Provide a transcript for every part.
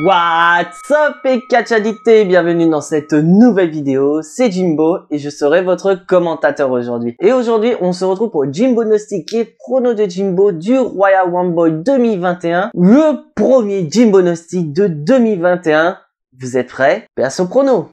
What's up et catch addicté, bienvenue dans cette nouvelle vidéo, c'est Jimbo et je serai votre commentateur aujourd'hui. Et aujourd'hui on se retrouve pour Jimbonostic et prono de Jimbo du Royal Rumble 2021, le premier Jimbonostic de 2021. Vous êtes prêts? Place au prono.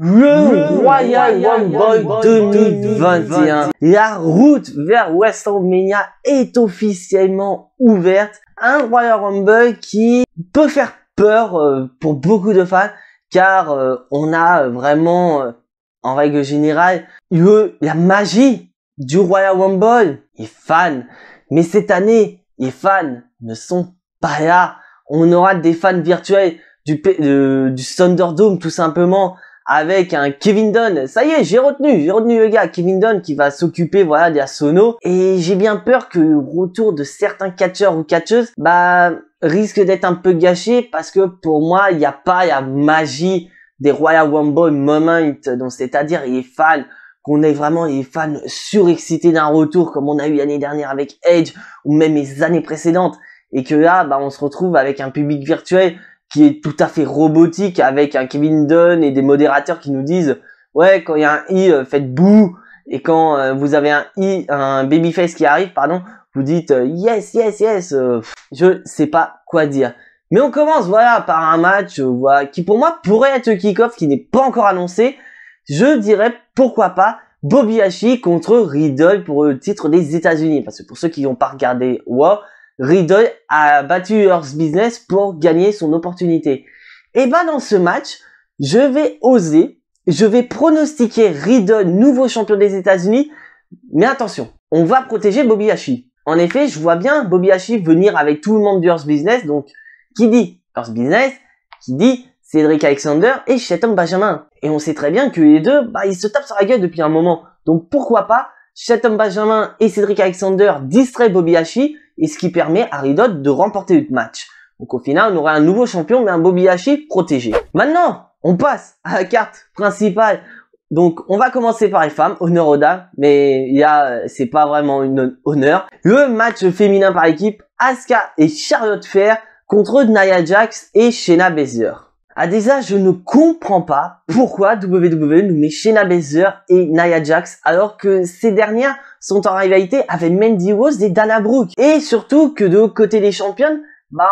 Le Royal Rumble 2021. La route vers WrestleMania est officiellement ouverte. Un Royal Rumble qui peut faire peur pour beaucoup de fans, car on a vraiment, en règle générale, la magie du Royal Rumble. Les fans, mais cette année, les fans ne sont pas là. On aura des fans virtuels du Thunderdome tout simplement, avec un Kevin Dunn. Ça y est, j'ai retenu le gars, Kevin Dunn, qui va s'occuper, voilà, de la sono. Et j'ai bien peur que le retour de certains catcheurs ou catcheuses, risque d'être un peu gâché, parce que pour moi, il n'y a pas la magie des Royal Rumble moment, donc c'est-à-dire les fans, qu'on ait vraiment les fans surexcités d'un retour, comme on a eu l'année dernière avec Edge, ou même les années précédentes. Et que là, on se retrouve avec un public virtuel qui est tout à fait robotique, avec un Kevin Dunn et des modérateurs qui nous disent ouais, quand il y a un I, faites bouh, et quand vous avez un babyface qui arrive, pardon, vous dites yes. Je sais pas quoi dire. Mais on commence, voilà, par un match, voilà, qui pour moi pourrait être le kick-off, qui n'est pas encore annoncé. Je dirais pourquoi pas Bobby Lashley contre Riddle pour le titre des États-Unis, parce que pour ceux qui n'ont pas regardé Riddle a battu Hurt Business pour gagner son opportunité. Et dans ce match, je vais pronostiquer Riddle nouveau champion des États-Unis. Mais attention, on va protéger Bobby Lashley. En effet, je vois bien Bobby Lashley venir avec tout le monde du Hurt Business. Donc, qui dit Hurt Business, qui dit Cedric Alexander et Shelton Benjamin. Et on sait très bien que les deux, ils se tapent sur la gueule depuis un moment. Donc pourquoi pas Shelton Benjamin et Cedric Alexander distraient Bobby Lashley, et ce qui permet à Riddle de remporter le match. Donc au final, on aura un nouveau champion, mais un Bobby Lashley protégé. Maintenant, on passe à la carte principale. Donc on va commencer par les femmes, honneur aux dames, mais c'est pas vraiment une honneur. Le match féminin par équipe, Asuka et Charlotte Flair contre Nia Jax et Shayna Baszler. Déjà, je ne comprends pas pourquoi WWE nous met Shayna Baszler et Nia Jax alors que ces dernières sont en rivalité avec Mandy Rose et Dana Brooke. Et surtout que de l'autre côté des championnes,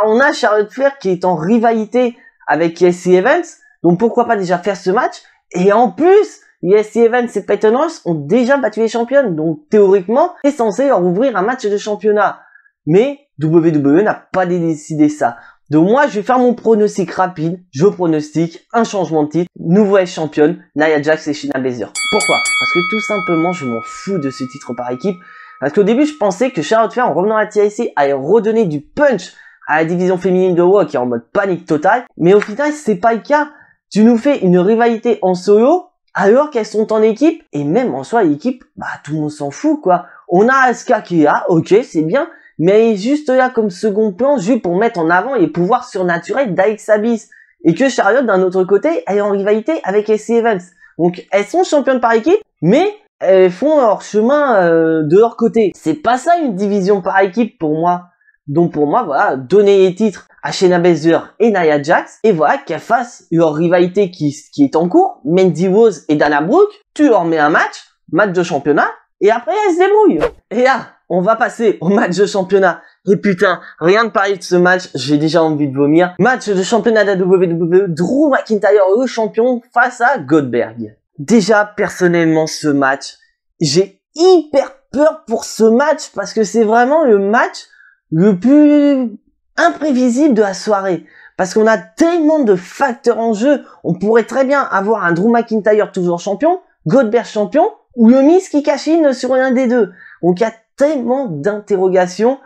on a Charlotte Flair qui est en rivalité avec Lacey Evans. Donc pourquoi pas déjà faire ce match. Et en plus, Lacey Evans et Peyton Royce ont déjà battu les championnes. Donc théoriquement, c'est censé leur ouvrir un match de championnat. Mais WWE n'a pas décidé ça. Donc moi, je vais faire mon pronostic rapide. Je pronostique un changement de titre. Nouvelle championne, Nia Jax et Shayna Baszler. Pourquoi? Parce que tout simplement, je m'en fous de ce titre par équipe. Parce qu'au début, je pensais que Charlotte Flair, en revenant à la TLC, allait redonner du punch à la division féminine de Raw qui est en mode panique totale. Mais au final, c'est pas le cas. Tu nous fais une rivalité en solo alors qu'elles sont en équipe. Et même en soi, l'équipe, tout le monde s'en fout, quoi. On a Asuka qui est là, ok, c'est bien. Mais elle est juste là comme second plan, juste pour mettre en avant les pouvoirs surnaturels d'Alexa Bliss. Et que Charlotte, d'un autre côté, elle est en rivalité avec Lacey Evans. Donc, elles sont championnes par équipe, mais elles font leur chemin de leur côté. C'est pas ça une division par équipe pour moi. Donc pour moi, voilà, donner les titres à Shayna Baszler et Nia Jax, et voilà, qu'elles fassent leur rivalité qui est en cours, Mandy Rose et Dana Brooke, tu leur mets un match de championnat, et après elles se débrouillent. Et là, on va passer au match de championnat. Et putain, rien de parler de ce match, j'ai déjà envie de vomir. Match de championnat de la WWE, Drew McIntyre, le champion, face à Goldberg. Déjà, personnellement, ce match, j'ai hyper peur pour ce match, parce que c'est vraiment le match le plus imprévisible de la soirée. Parce qu'on a tellement de facteurs en jeu, on pourrait très bien avoir un Drew McIntyre toujours champion, Goldberg champion, ou le Miz qui cachine sur l'un des deux. Donc il y a tellement d'interrogations,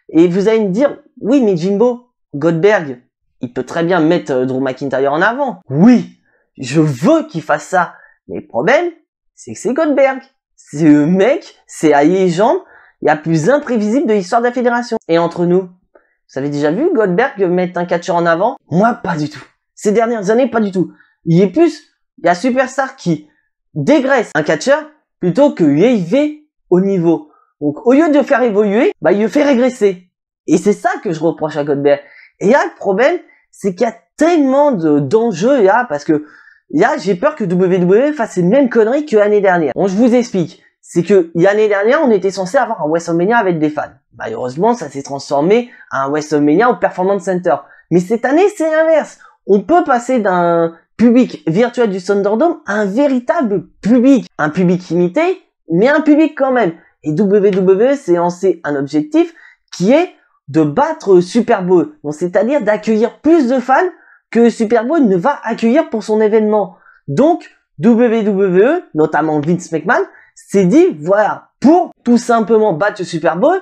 et vous allez me dire, oui mais Jimbo, Goldberg, il peut très bien mettre Drew McIntyre en avant. Oui, je veux qu'il fasse ça, mais le problème, c'est que c'est Goldberg. C'est le mec, c'est la légende la plus imprévisible de l'histoire de la fédération. Et entre nous, vous avez déjà vu Goldberg mettre un catcheur en avant? Moi, pas du tout. Ces dernières années, pas du tout. Il y a Superstar qui dégraisse un catcheur plutôt que l'élever au niveau. Donc, au lieu de faire évoluer, il le fait régresser. Et c'est ça que je reproche à Goldberg. Et là, le problème, c'est qu'il y a tellement d'enjeux là, parce que là, j'ai peur que WWE fasse les mêmes conneries que l'année dernière. Bon, je vous explique. C'est que l'année dernière, on était censé avoir un WrestleMania avec des fans. Malheureusement, ça s'est transformé à un WrestleMania au Performance Center. Mais cette année, c'est l'inverse. On peut passer d'un public virtuel du Thunderdome à un véritable public. Un public limité, mais un public quand même. Et WWE s'est lancé un objectif qui est de battre le Super Bowl. Donc, c'est-à-dire d'accueillir plus de fans que le Super Bowl ne va accueillir pour son événement. Donc, WWE, notamment Vince McMahon, s'est dit, voilà, pour tout simplement battre le Super Bowl,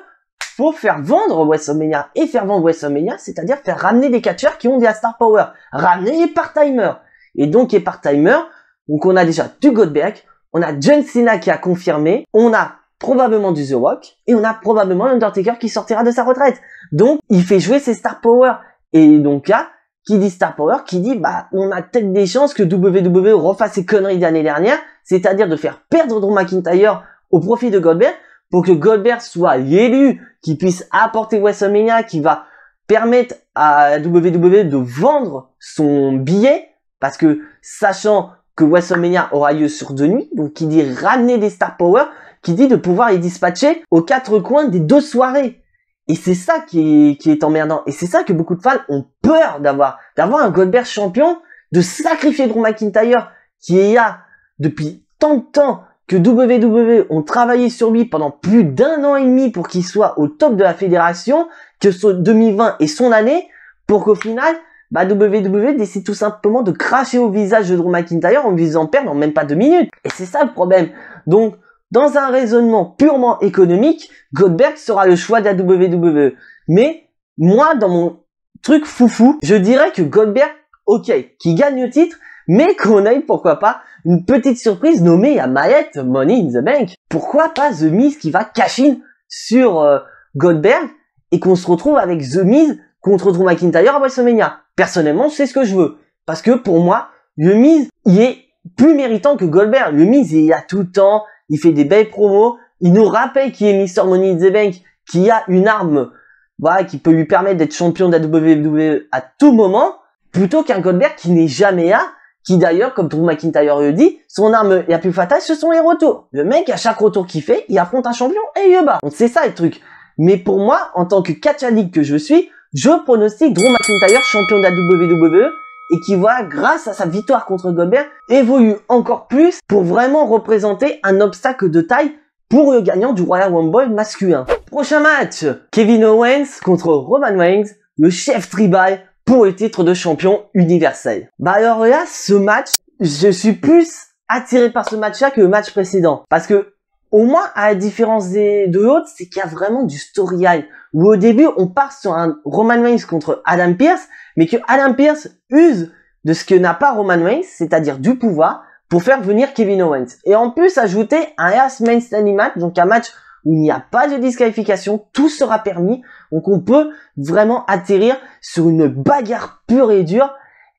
faut faire vendre WrestleMania. Et faire vendre WrestleMania, c'est-à-dire faire ramener des catcheurs qui ont de la star power. Ramener les part-timers. Et donc, les part-timers, donc on a déjà du Goldberg, on a John Cena qui a confirmé, on a probablement du The Rock, et on a probablement Undertaker qui sortira de sa retraite. Donc, il fait jouer ses star power. Et donc là, qui dit star power, qui dit, on a peut-être des chances que WWE refasse ses conneries d'année dernière, c'est-à-dire de faire perdre Drew McIntyre au profit de Goldberg, pour que Goldberg soit l'élu, qui puisse apporter WrestleMania, qui va permettre à WWE de vendre son billet, parce que, sachant que WrestleMania aura lieu sur 2 nuits, donc qui dit ramener des star power, qui dit de pouvoir les dispatcher aux 4 coins des 2 soirées. Et c'est ça qui est emmerdant. Et c'est ça que beaucoup de fans ont peur d'avoir un Goldberg champion, de sacrifier Drew McIntyre, qui est là depuis tant de temps, que WWE ont travaillé sur lui pendant plus d'1 an et demi pour qu'il soit au top de la fédération, que ce 2020 est son année, pour qu'au final, WWE décide tout simplement de cracher au visage de Drew McIntyre en lui faisant perdre en même pas 2 minutes. Et c'est ça le problème. Donc, dans un raisonnement purement économique, Goldberg sera le choix de la WWE. Mais, moi, dans mon truc foufou, je dirais que Goldberg, ok, qui gagne le titre, mais qu'on ait, pourquoi pas, une petite surprise nommée à mallette Money in the Bank. Pourquoi pas The Miz qui va cash in sur Goldberg et qu'on se retrouve avec The Miz contre Drew McIntyre à WrestleMania. Personnellement, c'est ce que je veux. Parce que pour moi, le Miz, il est plus méritant que Goldberg. Le Miz, il y a tout le temps, il fait des belles promos, il nous rappelle qu'il est Mr. Money in the Bank, qu'il a une arme, voilà, qui peut lui permettre d'être champion de la WWE à tout moment, plutôt qu'un Goldberg qui n'est jamais là, qui d'ailleurs, comme Drew McIntyre le dit, son arme la plus fatale, ce sont les retours. Le mec, à chaque retour qu'il fait, il affronte un champion et il le bat. Donc c'est ça le truc. Mais pour moi, en tant que catch addict que je suis, je pronostique Drew McIntyre champion de la WWE et qui va, grâce à sa victoire contre Goldberg, évolue encore plus pour vraiment représenter un obstacle de taille pour le gagnant du Royal Rumble masculin. Prochain match, Kevin Owens contre Roman Reigns, le chef tribal pour le titre de champion universel. Alors là, ce match, je suis plus attiré par ce match-là que le match précédent. Parce que, au moins, à la différence de l'autre, c'est qu'il y a vraiment du storyline. Où au début, on part sur un Roman Reigns contre Adam Pearce, mais que Adam Pearce use de ce que n'a pas Roman Reigns, c'est-à-dire du pouvoir, pour faire venir Kevin Owens. Et en plus, ajouter un Last Man Standing match, donc un match où il n'y a pas de disqualification, tout sera permis, donc on peut vraiment atterrir sur une bagarre pure et dure,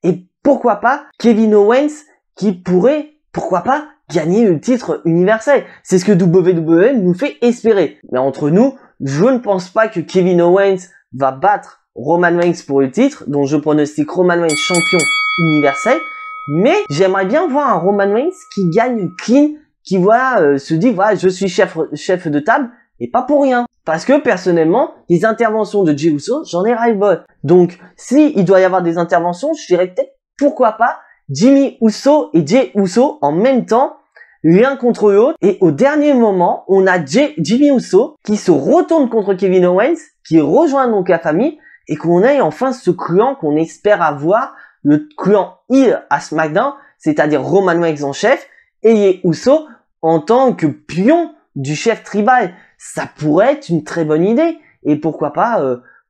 et pourquoi pas Kevin Owens qui pourrait, pourquoi pas, gagner le titre universel. C'est ce que WWE nous fait espérer. Mais entre nous, je ne pense pas que Kevin Owens va battre Roman Reigns pour le titre, dont je pronostique Roman Reigns champion universel, mais j'aimerais bien voir un Roman Reigns qui gagne clean, qui se dit voilà, je suis chef de table et pas pour rien. Parce que personnellement, les interventions de Jey Uso, j'en ai ras-le-bol. Donc si il doit y avoir des interventions, je dirais peut-être pourquoi pas Jimmy Uso et Jey Uso en même temps, l'un contre l'autre. Et au dernier moment, on a Jimmy Uso qui se retourne contre Kevin Owens, qui rejoint donc la famille et qu'on ait enfin ce clan qu'on espère avoir, le clan heel à SmackDown, c'est-à-dire Roman Reigns en chef et Jey Uso en tant que pion du chef tribal. Ça pourrait être une très bonne idée. Et pourquoi pas,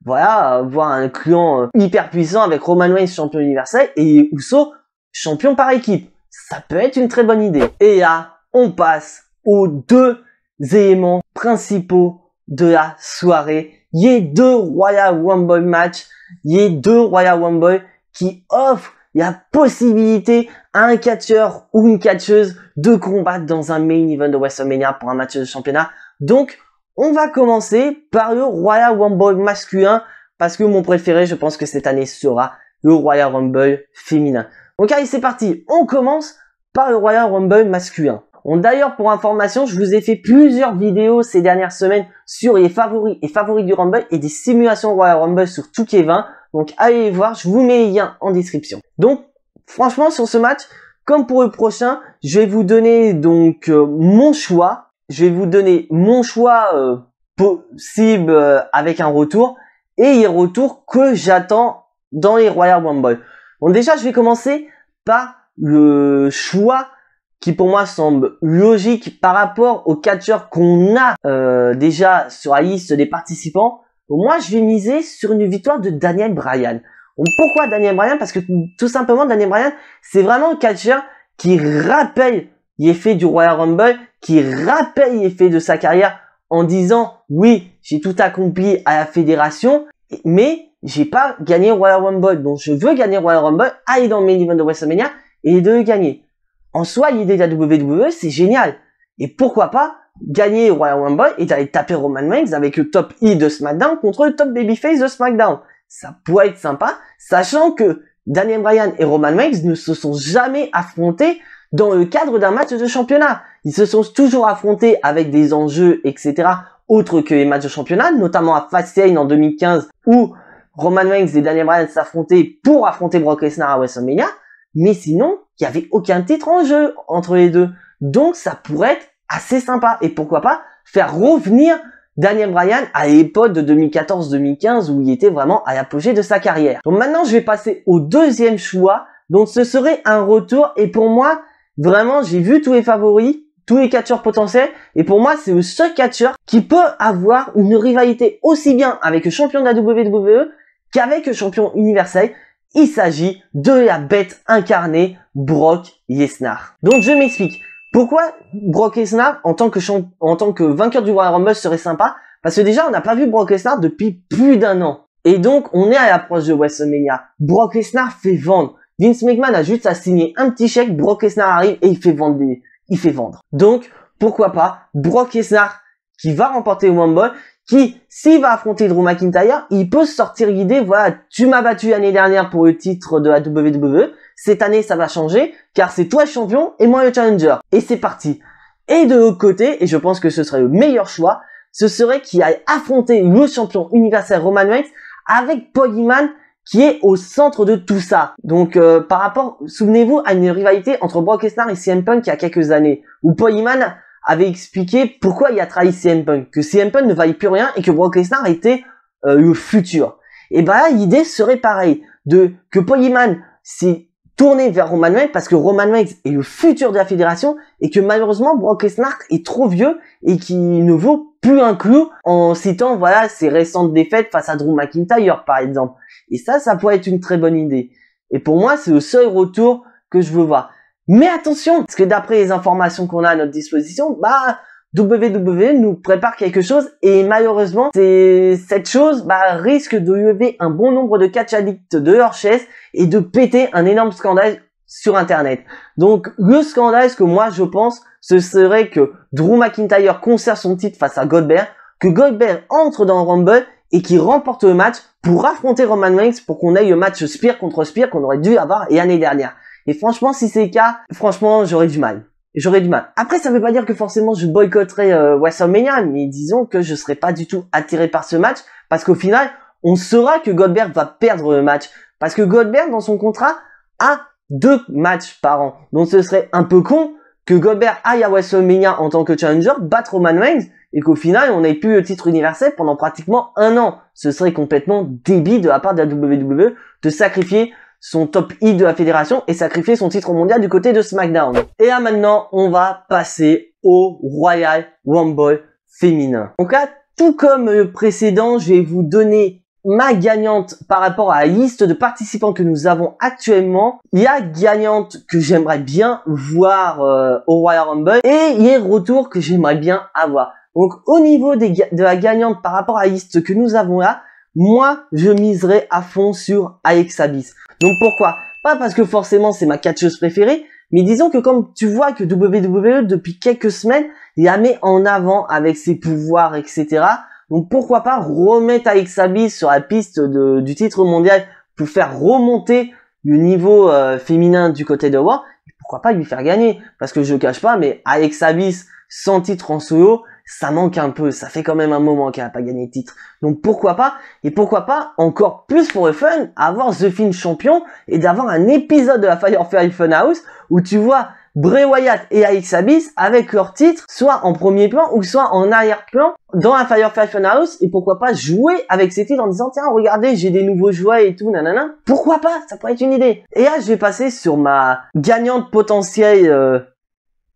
avoir un clan hyper puissant avec Roman Reigns champion universel et Jey Uso champion par équipe. Ça peut être une très bonne idée. Et là, on passe aux 2 éléments principaux de la soirée. Il y a 2 Royal Rumble matchs. Il y a 2 Royal Rumble qui offrent il y a possibilité à un catcheur ou une catcheuse de combattre dans un main event de WrestleMania pour un match de championnat. Donc, on va commencer par le Royal Rumble masculin parce que mon préféré, je pense que cette année sera le Royal Rumble féminin. Donc allez, c'est parti. On commence par le Royal Rumble masculin. D'ailleurs, pour information, je vous ai fait plusieurs vidéos ces dernières semaines sur les favoris et favoris du Rumble et des simulations Royal Rumble sur 2K20. Donc allez les voir, je vous mets les liens en description. Donc franchement, sur ce match, comme pour le prochain, je vais vous donner donc mon choix. Je vais vous donner mon choix possible avec un retour et les retours que j'attends dans les Royal Rumble. Donc déjà, je vais commencer par le choix qui pour moi semble logique par rapport aux catcheurs qu'on a déjà sur la liste des participants. Donc moi, je vais miser sur une victoire de Daniel Bryan. Donc pourquoi Daniel Bryan? Parce que tout simplement, Daniel Bryan, c'est vraiment un catcheur qui rappelle l'effet du Royal Rumble, qui rappelle l'effet de sa carrière en disant « Oui, j'ai tout accompli à la fédération, mais j'ai pas gagné le Royal Rumble. Donc je veux gagner le Royal Rumble, aller dans le main event de WrestleMania et de le gagner. » En soi, l'idée de la WWE, c'est génial. Et pourquoi pas gagner le Royal Rumble et d'aller taper Roman Reigns avec le top heel de SmackDown contre le top babyface de SmackDown. Ça pourrait être sympa, sachant que Daniel Bryan et Roman Reigns ne se sont jamais affrontés dans le cadre d'un match de championnat. Ils se sont toujours affrontés avec des enjeux, etc., autres que les matchs de championnat, notamment à Fastlane en 2015, où Roman Reigns et Daniel Bryan s'affrontaient pour affronter Brock Lesnar à WrestleMania. Mais sinon, il n'y avait aucun titre en jeu entre les deux. Donc, ça pourrait être assez sympa. Et pourquoi pas faire revenir Daniel Bryan à l'époque de 2014-2015 où il était vraiment à l'apogée de sa carrière. Donc maintenant, je vais passer au deuxième choix. Donc, ce serait un retour. Et pour moi, vraiment, j'ai vu tous les favoris, tous les catcheurs potentiels. Et pour moi, c'est le seul catcheur qui peut avoir une rivalité aussi bien avec le champion de la WWE qu'avec le champion universel. Il s'agit de la bête incarnée Brock Lesnar. Donc je m'explique. Pourquoi Brock Lesnar en tant que vainqueur du Royal Rumble serait sympa? Parce que déjà on n'a pas vu Brock Lesnar depuis plus d'un an. Et donc on est à l'approche de WrestleMania. Brock Lesnar fait vendre. Vince McMahon a juste à signer un petit chèque, Brock Lesnar arrive et il fait vendre. Donc pourquoi pas Brock Lesnar qui va remporter le Rumble, qui, s'il va affronter Drew McIntyre, il peut sortir l'idée, voilà, tu m'as battu l'année dernière pour le titre de la WWE, cette année ça va changer, car c'est toi le champion et moi le challenger. Et c'est parti. Et de l'autre côté, et je pense que ce serait le meilleur choix, ce serait qu'il aille affronter le champion universel Roman Reigns avec Paul Heyman qui est au centre de tout ça. Donc par rapport, souvenez-vous, à une rivalité entre Brock Lesnar et CM Punk il y a quelques années, où Paul Heyman avait expliqué pourquoi il a trahi CM Punk, que CM Punk ne valait plus rien et que Brock Lesnar était le futur. Et ben là, l'idée serait pareille, que Paul Heyman s'est tourné vers Roman Reigns parce que Roman Reigns est le futur de la fédération et que malheureusement Brock Lesnar est trop vieux et qui ne vaut plus un clou en citant voilà ses récentes défaites face à Drew McIntyre par exemple. Et ça pourrait être une très bonne idée. Et pour moi, c'est le seul retour que je veux voir. Mais attention, parce que d'après les informations qu'on a à notre disposition, WWE nous prépare quelque chose et malheureusement, cette chose risque de lever un bon nombre de catch addicts de leur chaise et de péter un énorme scandale sur Internet. Donc le scandale, ce que moi je pense, ce serait que Drew McIntyre conserve son titre face à Goldberg, que Goldberg entre dans le Rumble et qu'il remporte le match pour affronter Roman Reigns pour qu'on ait le match Spear contre Spear qu'on aurait dû avoir l'année dernière. Et franchement, si c'est le cas, franchement, j'aurais du mal. Après, ça veut pas dire que forcément je boycotterai WrestleMania, mais disons que je serais pas du tout attiré par ce match, parce qu'au final, on saura que Goldberg va perdre le match. Parce que Goldberg, dans son contrat, a 2 matchs par an. Donc ce serait un peu con que Goldberg aille à WrestleMania en tant que challenger, battre Roman Reigns, et qu'au final, on n'ait plus le titre universel pendant pratiquement 1 an. Ce serait complètement débile de la part de la WWE de sacrifier son top heel de la fédération et sacrifier son titre mondial du côté de SmackDown. Et là maintenant, on va passer au Royal Rumble féminin. Donc là, tout comme le précédent, je vais vous donner ma gagnante par rapport à la liste de participants que nous avons actuellement. La gagnante que j'aimerais bien voir au Royal Rumble et les retours que j'aimerais bien avoir. Donc au niveau de la gagnante par rapport à la liste que nous avons là, moi je miserai à fond sur Alexa Bliss. Donc pourquoi? Pas parce que forcément c'est ma catcheuse préférée, mais disons que comme tu vois que WWE depuis quelques semaines, il la met en avant avec ses pouvoirs, etc. Donc pourquoi pas remettre Alexa Bliss sur la piste du titre mondial pour faire remonter le niveau féminin du côté de Raw, et pourquoi pas lui faire gagner? Parce que je cache pas, mais Alexa Bliss sans titre en solo, ça manque un peu, ça fait quand même un moment qu'elle n'a pas gagné de titre. Donc pourquoi pas, et pourquoi pas encore plus pour le fun, avoir The Fiend champion et d'avoir un épisode de la Firefly Funhouse où tu vois Bray Wyatt et Alexa Bliss avec leur titre soit en premier plan ou soit en arrière-plan dans la Firefly Funhouse, et pourquoi pas jouer avec ces titres en disant tiens regardez j'ai des nouveaux jouets et tout nanana. Pourquoi pas, ça pourrait être une idée. Et là je vais passer sur ma gagnante potentielle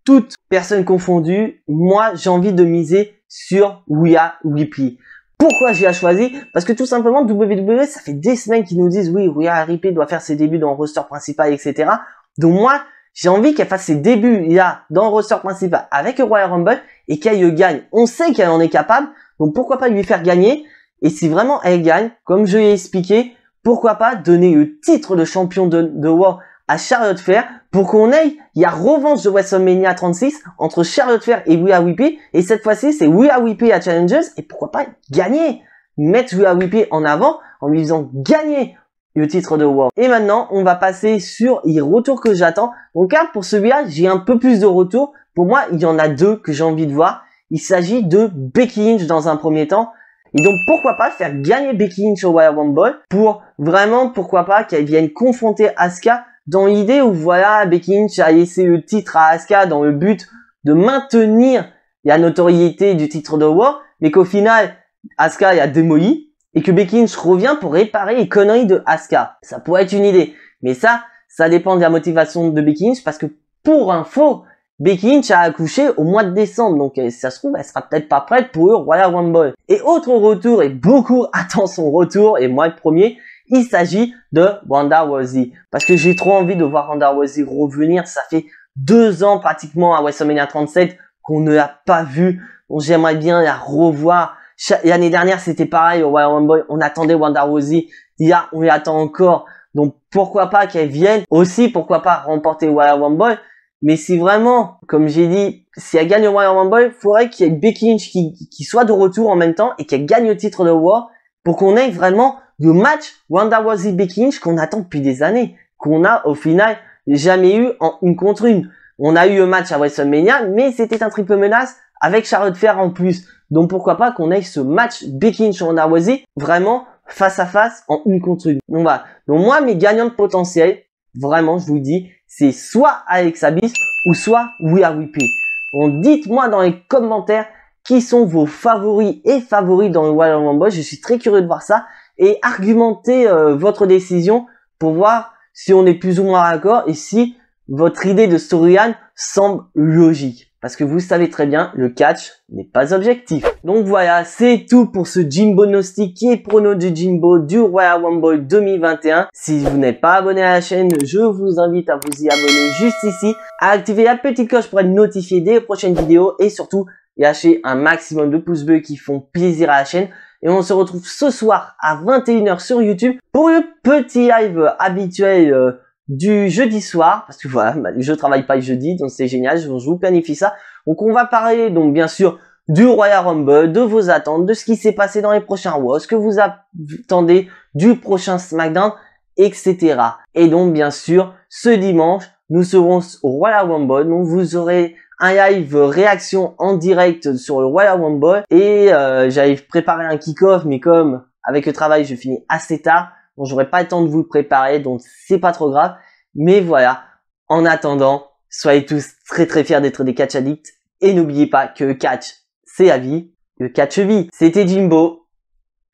toutes personnes confondues. Moi j'ai envie de miser sur Rhea Ripley. Pourquoi j'ai choisi? Parce que tout simplement WWE ça fait des semaines qu'ils nous disent oui Rhea Ripley doit faire ses débuts dans le roster principal, etc. Donc moi j'ai envie qu'elle fasse ses débuts là dans le roster principal avec le Royal Rumble et qu'elle le gagne. On sait qu'elle en est capable, donc pourquoi pas lui faire gagner? Et si vraiment elle gagne, comme je l'ai expliqué, pourquoi pas donner le titre de champion de Raw à Charlotte Flair pour qu'on ait la revanche de WrestleMania 36 entre Charlotte Flair et Rhea Ripley, et cette fois-ci c'est Rhea Ripley à Challengers, et pourquoi pas gagner, mettre Rhea Ripley en avant en lui faisant gagner le titre de Raw. Et maintenant, on va passer sur les retours que j'attends. Donc là, pour celui-là, j'ai un peu plus de retours. Pour moi, il y en a deux que j'ai envie de voir. Il s'agit de Becky Lynch dans un premier temps. Et donc, pourquoi pas faire gagner Becky Lynch au Royal Rumble pour vraiment, pourquoi pas, qu'elle vienne confronter Asuka dans l'idée où voilà, Becky Lynch a laissé le titre à Asuka dans le but de maintenir la notoriété du titre de Raw, mais qu'au final, Asuka a démoli. Et que Becky Lynch revient pour réparer les conneries de Asuka. Ça pourrait être une idée. Mais ça dépend de la motivation de Becky Lynch, parce que pour info, Becky Lynch a accouché au mois de décembre. Donc si ça se trouve, elle sera peut-être pas prête pour le Royal Rumble. Et autre retour, et beaucoup attendent son retour, et moi le premier, il s'agit de Ronda Rousey. Parce que j'ai trop envie de voir Ronda Rousey revenir. Ça fait 2 ans pratiquement à WrestleMania 37 qu'on ne l'a pas vue. Donc j'aimerais bien la revoir. L'année dernière, c'était pareil au Royal Rumble. On attendait Ronda Rousey. Là, on l'attend encore. Donc, pourquoi pas qu'elle vienne. Aussi, pourquoi pas remporter le Royal Rumble. Mais si vraiment, comme j'ai dit, si elle gagne le Royal Rumble, il faudrait qu'il y ait Becky Lynch qui soit de retour en même temps et qu'elle gagne le titre de Raw pour qu'on ait vraiment le match Ronda Rousey-Becky Lynch qu'on attend depuis des années. Qu'on a, au final, jamais eu en une contre une. On a eu le match à WrestleMania, mais c'était un triple menace avec Charlotte Flair en plus. Donc pourquoi pas qu'on ait ce match Becky Lynch Ronda Rousey vraiment face à face en une contre une. Donc voilà. Donc moi mes gagnantes potentielles, vraiment je vous le dis, c'est soit Alexa Bliss ou soit Rhea Ripley. Donc dites-moi dans les commentaires qui sont vos favoris et favoris dans le Royal Rumble. Je suis très curieux de voir ça et argumentez votre décision pour voir si on est plus ou moins d'accord et si votre idée de storyline semble logique. Parce que vous savez très bien, le catch n'est pas objectif. Donc voilà, c'est tout pour ce Jimbo Gnostic qui est prono du Jimbo du Royal Rumble 2021. Si vous n'êtes pas abonné à la chaîne, je vous invite à vous y abonner juste ici, à activer la petite cloche pour être notifié des prochaines vidéos et surtout lâcher un maximum de pouces bleus qui font plaisir à la chaîne. Et on se retrouve ce soir à 21 h sur YouTube pour le petit live habituel du jeudi soir, parce que voilà, je travaille pas le jeudi, donc c'est génial, je vous planifie ça. Donc on va parler donc bien sûr du Royal Rumble, de vos attentes, de ce qui s'est passé dans les prochains Raw, ce que vous attendez du prochain SmackDown, etc. Et donc bien sûr, ce dimanche, nous serons au Royal Rumble, donc vous aurez un live réaction en direct sur le Royal Rumble, et j'avais préparé un kick-off, mais comme avec le travail je finis assez tard, donc j'aurai pas le temps de vous le préparer, donc c'est pas trop grave. Mais voilà, en attendant, soyez tous très très fiers d'être des catch addicts. Et n'oubliez pas que le catch, c'est la vie. Le catch vie. C'était Jimbo.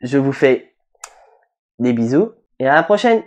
Je vous fais des bisous et à la prochaine.